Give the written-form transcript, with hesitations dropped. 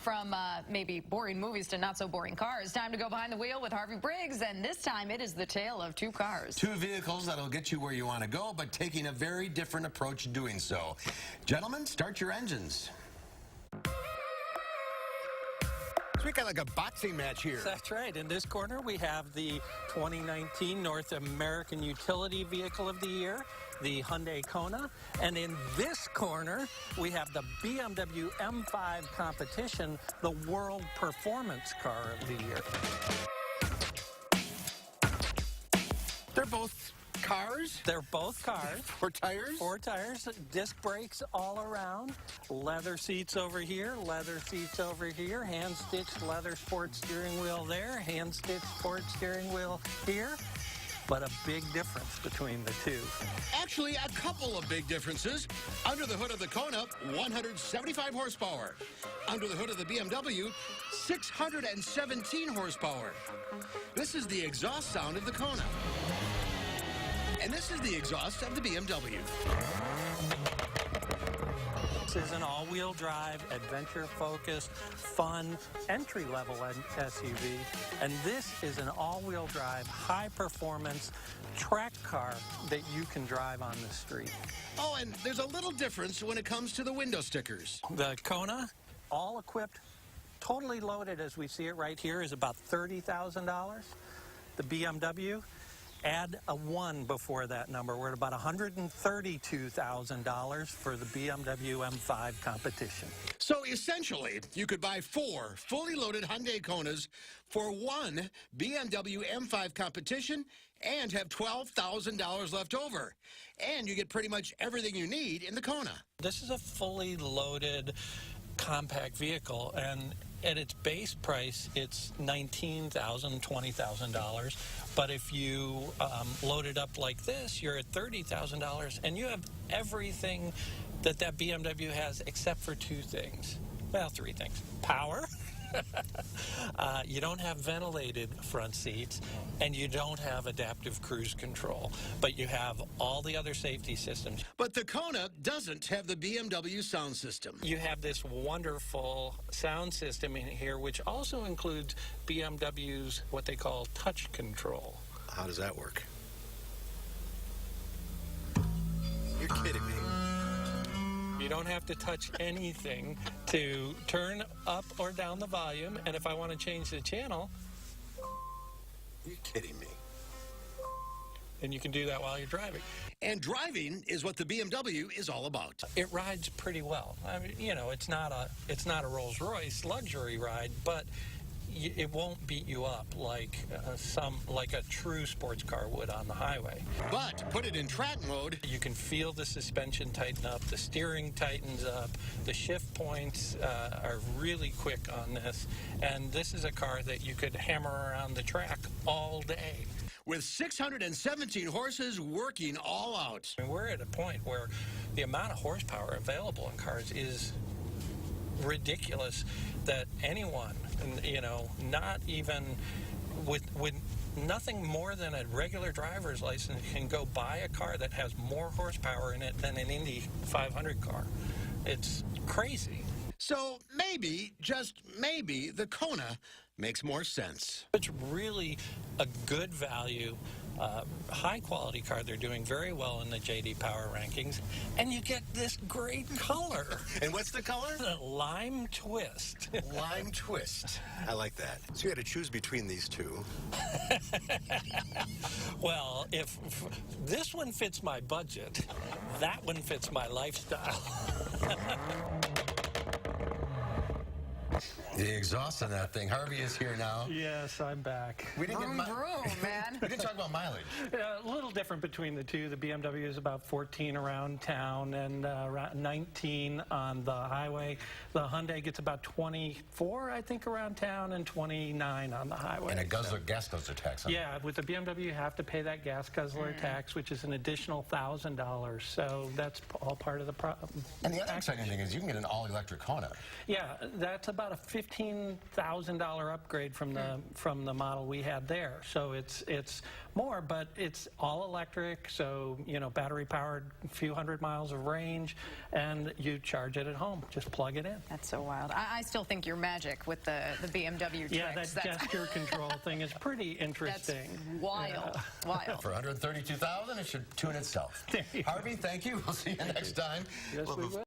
from maybe boring movies to not so boring cars. Time to go behind the wheel with Harvey Briggs, and this time it is the tale of two cars. Two vehicles that'll get you where you want to go, but taking a very different approach doing so. Gentlemen, start your engines. So we got like a boxing match here. That's right. In this corner, we have the 2019 North American Utility Vehicle of the Year, the Hyundai Kona. And in this corner, we have the BMW M5 Competition, the World Performance Car of the Year. They're both cars? They're both cars. Four tires? Four tires, disc brakes all around, leather seats over here, leather seats over here, hand-stitched leather sports steering wheel there, hand-stitched sports steering wheel here. But a big difference between the two. Actually, a couple of big differences. Under the hood of the Kona, 175 horsepower. Under the hood of the BMW, 617 horsepower. This is the exhaust sound of the Kona. And this is the exhaust of the BMW. This is an all-wheel drive, adventure-focused, fun, entry-level SUV. And this is an all-wheel drive, high-performance track car that you can drive on the street. Oh, and there's a little difference when it comes to the window stickers. The Kona, all equipped, totally loaded as we see it right here, is about $30,000. The BMW, add a 1 before that number. We're at about $132,000 for the BMW M5 Competition. So essentially, you could buy 4 fully loaded Hyundai Konas for 1 BMW M5 Competition and have $12,000 left over. And you get pretty much everything you need in the Kona. This is a fully loaded compact vehicle, and at its base price, it's $19,000, $20,000. But if you load it up like this, you're at $30,000, and you have everything that BMW has except for 2 things. Well, 3 things. Power. You don't have ventilated front seats, and you don't have adaptive cruise control, but you have all the other safety systems. But the Kona doesn't have the BMW sound system. You have this wonderful sound system in here, which also includes BMW's what they call touch control. How does that work? You're kidding me. You don't have to touch anything to turn up or down the volume, and if I want to change the channel... You're kidding me. And you can do that while you're driving. And driving is what the BMW is all about. It rides pretty well. I mean, you know, it's not a Rolls-Royce luxury ride, but it won't beat you up like a true sports car would on the highway. But put it in track mode. You can feel the suspension tighten up, the steering tightens up, the shift points are really quick on this, and this is a car that you could hammer around the track all day. With 617 horses working all out. I mean, we're at a point where the amount of horsepower available in cars is ridiculous, that anyone, you know, not even with nothing more than a regular driver's license can go buy a car that has more horsepower in it than an Indy 500 car. It's crazy. So maybe, just maybe, the Kona makes more sense. It's really a good value, high-quality car. They're doing very well in the J.D. Power rankings. And you get this great color. And what's the color? The Lime Twist. Lime Twist. I like that. So you had to choose between these two. Well, if this one fits my budget, that one fits my lifestyle. The exhaust on that thing. Harvey is here now. Yes, I'm back. We didn't Vroom, man. We didn't talk about mileage. A little different between the two. The BMW is about 14 around town and around 19 on the highway. The Hyundai gets about 24, I think, around town, and 29 on the highway. And a gas guzzler tax. Yeah, with the BMW, you have to pay that gas guzzler tax, which is an additional $1,000. So that's all part of the problem. And the other exciting thing is you can get an all-electric Kona. Yeah, that's about a $15,000 upgrade from the model we had there. So it's more, but it's all electric. So battery powered, a few hundred miles of range, and you charge it at home. Just plug it in. That's so wild. I still think you're magic with the BMW tricks. Yeah, that gesture control thing is pretty interesting. That's wild. Wild. For $132,000, it should tune itself. Harvey, thank you. We'll see you next time. Yes, we will.